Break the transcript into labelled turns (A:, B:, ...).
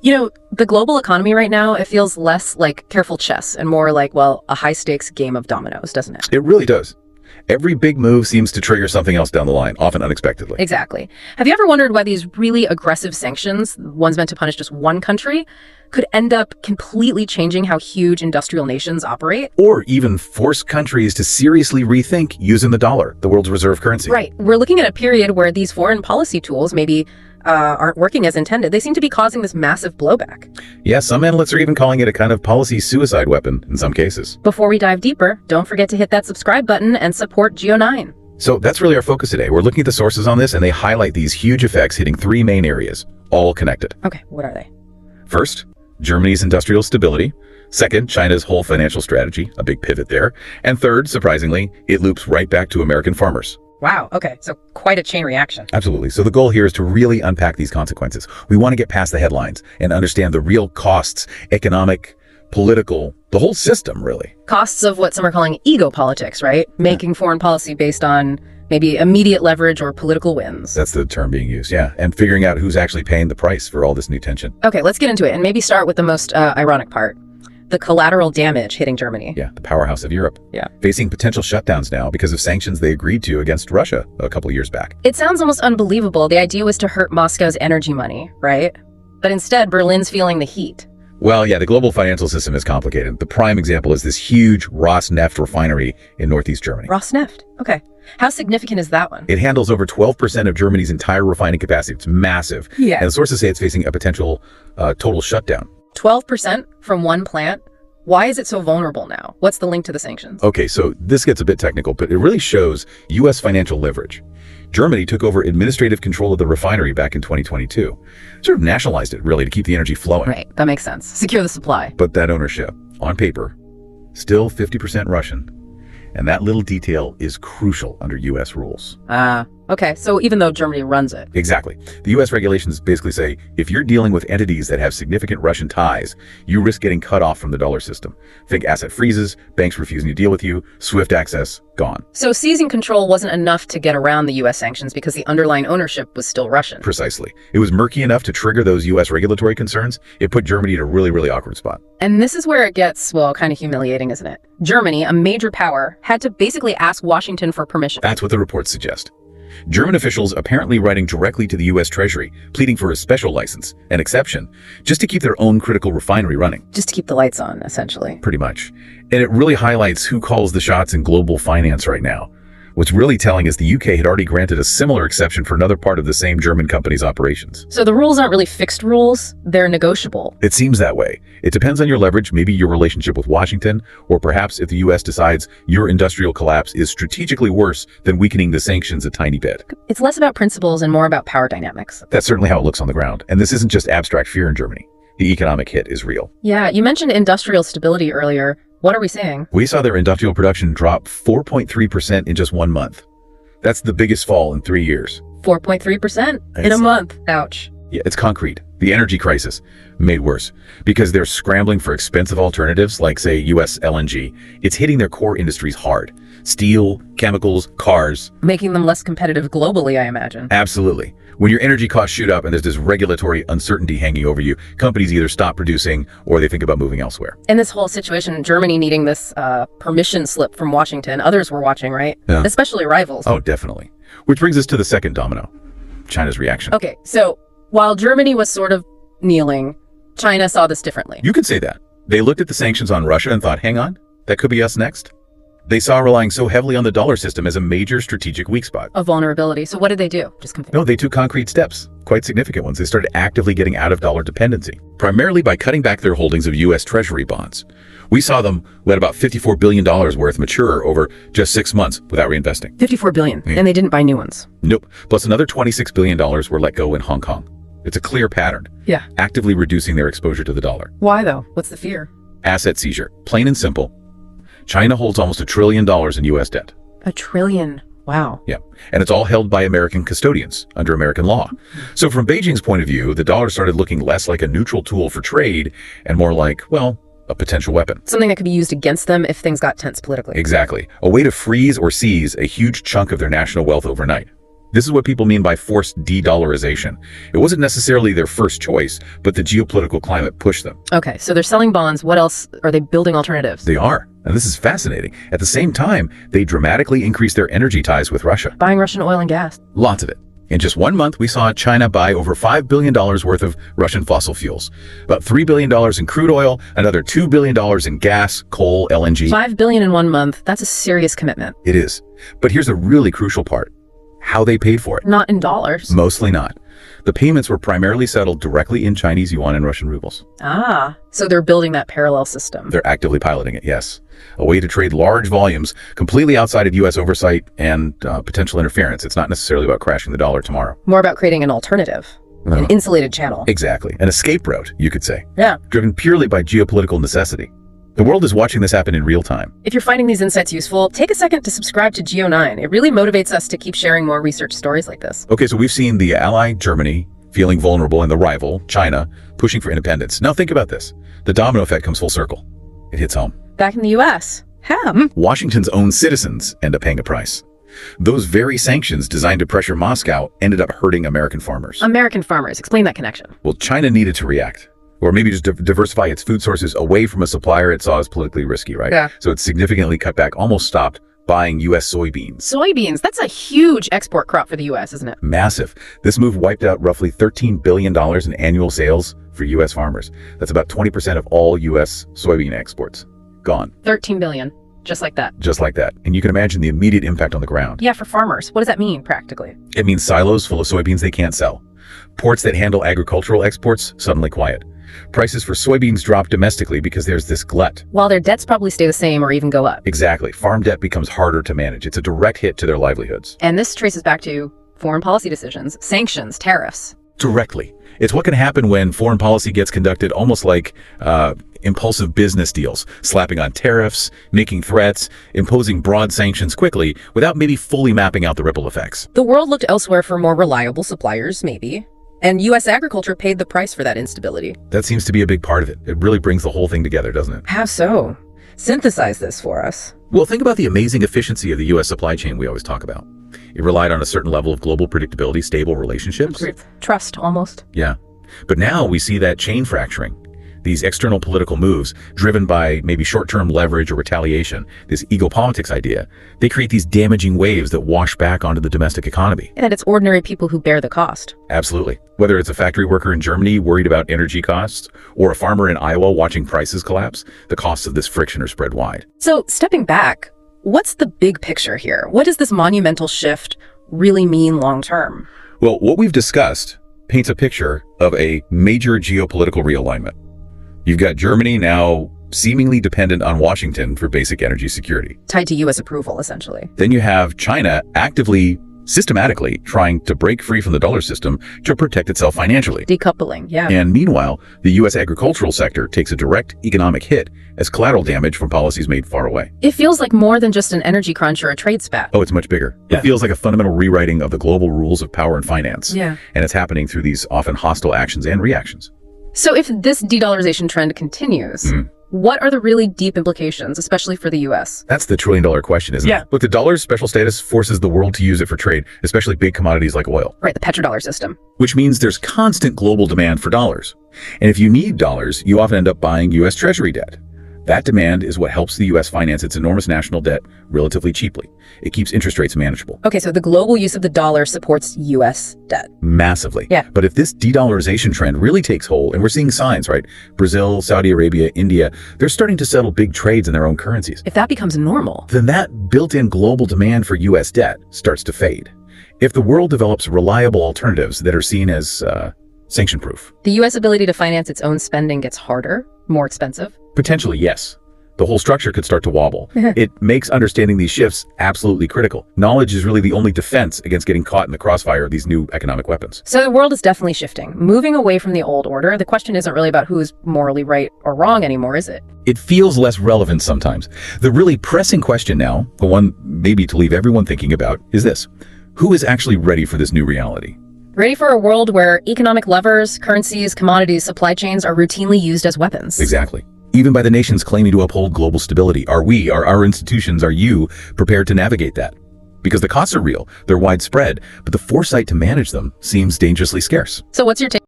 A: You know, the global economy right now, it feels less like careful chess and more like, well, a high-stakes game of dominoes, doesn't it?
B: It really does. Every big move seems to trigger something else down the line, often unexpectedly.
A: Exactly. Have you ever wondered why these really aggressive sanctions, ones meant to punish just one country, could end up completely changing how huge industrial nations operate?
B: Or even force countries to seriously rethink using the dollar, the world's reserve currency.
A: Right. We're looking at a period where these foreign policy tools maybe aren't working as intended. They seem to be causing this massive blowback.
B: Yeah, some analysts are even calling it a kind of policy suicide weapon in some cases.
A: Before we dive deeper, don't forget to hit that subscribe button and support Geo9.
B: So that's really our focus today. We're looking at the sources on this, and they highlight these huge effects hitting three main areas, all connected.
A: Okay, what are they?
B: First, Germany's industrial stability. Second, China's whole financial strategy, a big pivot there. And third, surprisingly, it loops right back to American farmers.
A: Wow, okay, so quite a chain reaction.
B: Absolutely. So the goal here is to really unpack these consequences. We want to get past the headlines and understand the real costs, economic, political, the whole system, really.
A: Costs of what some are calling ego politics, right? Making foreign policy based on maybe immediate leverage or political wins.
B: That's the term being used, yeah. And figuring out who's actually paying the price for all this new tension.
A: Okay, let's get into it and maybe start with the most ironic part. The collateral damage hitting Germany.
B: Yeah, the powerhouse of Europe.
A: Yeah.
B: Facing potential shutdowns now because of sanctions they agreed to against Russia a couple of years back.
A: It sounds almost unbelievable. The idea was to hurt Moscow's energy money, right? But instead, Berlin's feeling the heat.
B: Well, yeah, the global financial system is complicated. The prime example is this huge Rosneft refinery in northeast Germany.
A: Rosneft, okay. How significant is that one?
B: It handles over 12% of Germany's entire refining capacity. It's massive.
A: Yeah.
B: And the sources say it's facing a potential total shutdown.
A: 12% from one plant? Why is it so vulnerable now? What's the link to the sanctions?
B: Okay, so this gets a bit technical, but it really shows U.S. financial leverage. Germany took over administrative control of the refinery back in 2022. Sort of nationalized it, really, to keep the energy flowing.
A: Right, that makes sense. Secure the supply.
B: But that ownership, on paper, still 50% Russian. And that little detail is crucial under U.S. rules.
A: Okay, so even though Germany runs it.
B: Exactly. The U.S. regulations basically say, if you're dealing with entities that have significant Russian ties, you risk getting cut off from the dollar system. Think asset freezes, banks refusing to deal with you, SWIFT access, gone.
A: So seizing control wasn't enough to get around the U.S. sanctions because the underlying ownership was still Russian.
B: Precisely. It was murky enough to trigger those U.S. regulatory concerns. It put Germany in a really, really awkward spot.
A: And this is where it gets, well, kind of humiliating, isn't it? Germany, a major power, had to basically ask Washington for permission.
B: That's what the reports suggest. German officials apparently writing directly to the U.S. Treasury, pleading for a special license, an exception, just to keep their own critical refinery running.
A: Just to keep the lights on, essentially.
B: Pretty much. And it really highlights who calls the shots in global finance right now. What's really telling is the UK had already granted a similar exception for another part of the same German company's operations.
A: So the rules aren't really fixed rules, they're negotiable.
B: It seems that way. It depends on your leverage, maybe your relationship with Washington, or perhaps if the US decides your industrial collapse is strategically worse than weakening the sanctions a tiny bit.
A: It's less about principles and more about power dynamics.
B: That's certainly how it looks on the ground. And this isn't just abstract fear in Germany. The economic hit is real.
A: Yeah, you mentioned industrial stability earlier. What are we seeing?
B: We saw their industrial production drop 4.3% in just 1 month. That's the biggest fall in 3 years.
A: 4.3% in a month. Ouch.
B: Yeah, it's concrete. The energy crisis made worse because they're scrambling for expensive alternatives like, say, U.S. LNG. It's hitting their core industries hard. Steel, chemicals, cars.
A: Making them less competitive globally, I imagine.
B: Absolutely. When your energy costs shoot up and there's this regulatory uncertainty hanging over you, companies either stop producing or they think about moving elsewhere.
A: In this whole situation, Germany needing this permission slip from Washington, others were watching, right?
B: Yeah.
A: Especially rivals.
B: Oh, definitely. Which brings us to the second domino, China's reaction.
A: Okay, so while Germany was sort of kneeling, China saw this differently.
B: You could say that. They looked at the sanctions on Russia and thought, hang on, that could be us next. They saw relying so heavily on the dollar system as a major strategic weak spot.
A: A vulnerability. So what did they do?
B: No, they took concrete steps, quite significant ones. They started actively getting out of dollar dependency, primarily by cutting back their holdings of U.S. Treasury bonds. We saw them let about $54 billion worth mature over just 6 months without reinvesting.
A: $54 billion, and they didn't buy new ones.
B: Nope. Plus another $26 billion were let go in Hong Kong. It's a clear pattern.
A: Yeah.
B: Actively reducing their exposure to the dollar.
A: Why though? What's the fear?
B: Asset seizure. Plain and simple. China holds almost $1 trillion in U.S. debt.
A: $1 trillion. Wow.
B: Yeah. And it's all held by American custodians under American law. So from Beijing's point of view, the dollar started looking less like a neutral tool for trade and more like, well, a potential weapon.
A: Something that could be used against them if things got tense politically.
B: Exactly. A way to freeze or seize a huge chunk of their national wealth overnight. This is what people mean by forced de-dollarization. It wasn't necessarily their first choice, but the geopolitical climate pushed them.
A: Okay, so they're selling bonds. What else? Are they building alternatives?
B: They are. And this is fascinating. At the same time, they dramatically increased their energy ties with Russia.
A: Buying Russian oil and gas.
B: Lots of it. In just 1 month, we saw China buy over $5 billion worth of Russian fossil fuels. About $3 billion in crude oil, another $2 billion in gas, coal, LNG.
A: $5 billion in 1 month. That's a serious commitment.
B: It is. But here's a really crucial part. How they paid for it.
A: Not in dollars.
B: Mostly not. The payments were primarily settled directly in Chinese yuan and Russian rubles.
A: Ah, so they're building that parallel system.
B: They're actively piloting it, yes. A way to trade large volumes completely outside of U.S. oversight and potential interference. It's not necessarily about crashing the dollar tomorrow.
A: More about creating an alternative, an insulated channel.
B: Exactly. An escape route, you could say.
A: Yeah.
B: Driven purely by geopolitical necessity. The world is watching this happen in real time.
A: If you're finding these insights useful, take a second to subscribe to Geo9. It really motivates us to keep sharing more research stories like this.
B: Okay, so we've seen the ally, Germany, feeling vulnerable, and the rival, China, pushing for independence. Now think about this. The domino effect comes full circle. It hits home.
A: Back in the U.S.
B: Washington's own citizens end up paying a price. Those very sanctions designed to pressure Moscow ended up hurting American farmers.
A: American farmers. Explain that connection.
B: Well, China needed to react. Or maybe just diversify its food sources away from a supplier it saw as politically risky, right?
A: Yeah.
B: So it significantly cut back, almost stopped buying U.S. soybeans.
A: Soybeans, that's a huge export crop for the U.S., isn't it?
B: Massive. This move wiped out roughly $13 billion in annual sales for U.S. farmers. That's about 20% of all U.S. soybean exports. Gone.
A: 13 billion. Just like that.
B: Just like that. And you can imagine the immediate impact on the ground.
A: Yeah, for farmers. What does that mean, practically?
B: It means silos full of soybeans they can't sell. Ports that handle agricultural exports, suddenly quiet. Prices for soybeans drop domestically because there's this glut.
A: While their debts probably stay the same or even go up.
B: Exactly. Farm debt becomes harder to manage. It's a direct hit to their livelihoods.
A: And this traces back to foreign policy decisions, sanctions, tariffs.
B: Directly. It's what can happen when foreign policy gets conducted almost like impulsive business deals, slapping on tariffs, making threats, imposing broad sanctions quickly without maybe fully mapping out the ripple effects.
A: The world looked elsewhere for more reliable suppliers, maybe. And U.S. agriculture paid the price for that instability.
B: That seems to be a big part of it. It really brings the whole thing together, doesn't it?
A: How so? Synthesize this for us.
B: Well, think about the amazing efficiency of the U.S. supply chain we always talk about. It relied on a certain level of global predictability, stable relationships.
A: Trust, almost.
B: Yeah. But now we see that chain fracturing. These external political moves, driven by maybe short-term leverage or retaliation, this ego politics idea, they create these damaging waves that wash back onto the domestic economy.
A: And it's ordinary people who bear the cost.
B: Absolutely. Whether it's a factory worker in Germany worried about energy costs, or a farmer in Iowa watching prices collapse, the costs of this friction are spread wide.
A: So, stepping back, what's the big picture here? What does this monumental shift really mean long-term?
B: Well, what we've discussed paints a picture of a major geopolitical realignment. You've got Germany now seemingly dependent on Washington for basic energy security.
A: Tied to U.S. approval, essentially.
B: Then you have China actively, systematically trying to break free from the dollar system to protect itself financially.
A: Decoupling, yeah.
B: And meanwhile, the U.S. agricultural sector takes a direct economic hit as collateral damage from policies made far away.
A: It feels like more than just an energy crunch or a trade spat.
B: Oh, it's much bigger.
A: Yeah.
B: It feels like a fundamental rewriting of the global rules of power and finance.
A: Yeah.
B: And it's happening through these often hostile actions and reactions.
A: So if this de-dollarization trend continues, what are the really deep implications, especially for the U.S.?
B: That's the trillion-dollar question, isn't it? Look, the dollar's special status forces the world to use it for trade, especially big commodities like oil.
A: Right, the petrodollar system.
B: Which means there's constant global demand for dollars. And if you need dollars, you often end up buying U.S. Treasury debt. That demand is what helps the U.S. finance its enormous national debt relatively cheaply. It keeps interest rates manageable.
A: Okay, so the global use of the dollar supports U.S. debt.
B: Massively.
A: Yeah.
B: But if this de-dollarization trend really takes hold, and we're seeing signs, right? Brazil, Saudi Arabia, India, they're starting to settle big trades in their own currencies.
A: If that becomes normal,
B: then that built-in global demand for U.S. debt starts to fade. If the world develops reliable alternatives that are seen as sanction-proof.
A: The U.S. ability to finance its own spending gets harder, more expensive?
B: Potentially, yes. The whole structure could start to wobble. It makes understanding these shifts absolutely critical. Knowledge is really the only defense against getting caught in the crossfire of these new economic weapons.
A: So the world is definitely shifting, moving away from the old order. The question isn't really about who is morally right or wrong anymore, is it?
B: It feels less relevant sometimes. The really pressing question now, the one maybe to leave everyone thinking about, is this. Who is actually ready for this new reality?
A: Ready for a world where economic levers, currencies, commodities, supply chains are routinely used as weapons.
B: Exactly. Even by the nations claiming to uphold global stability. Are we, are our institutions, are you prepared to navigate that? because the costs are real, they're widespread, but the foresight to manage them seems dangerously scarce.
A: So what's your take?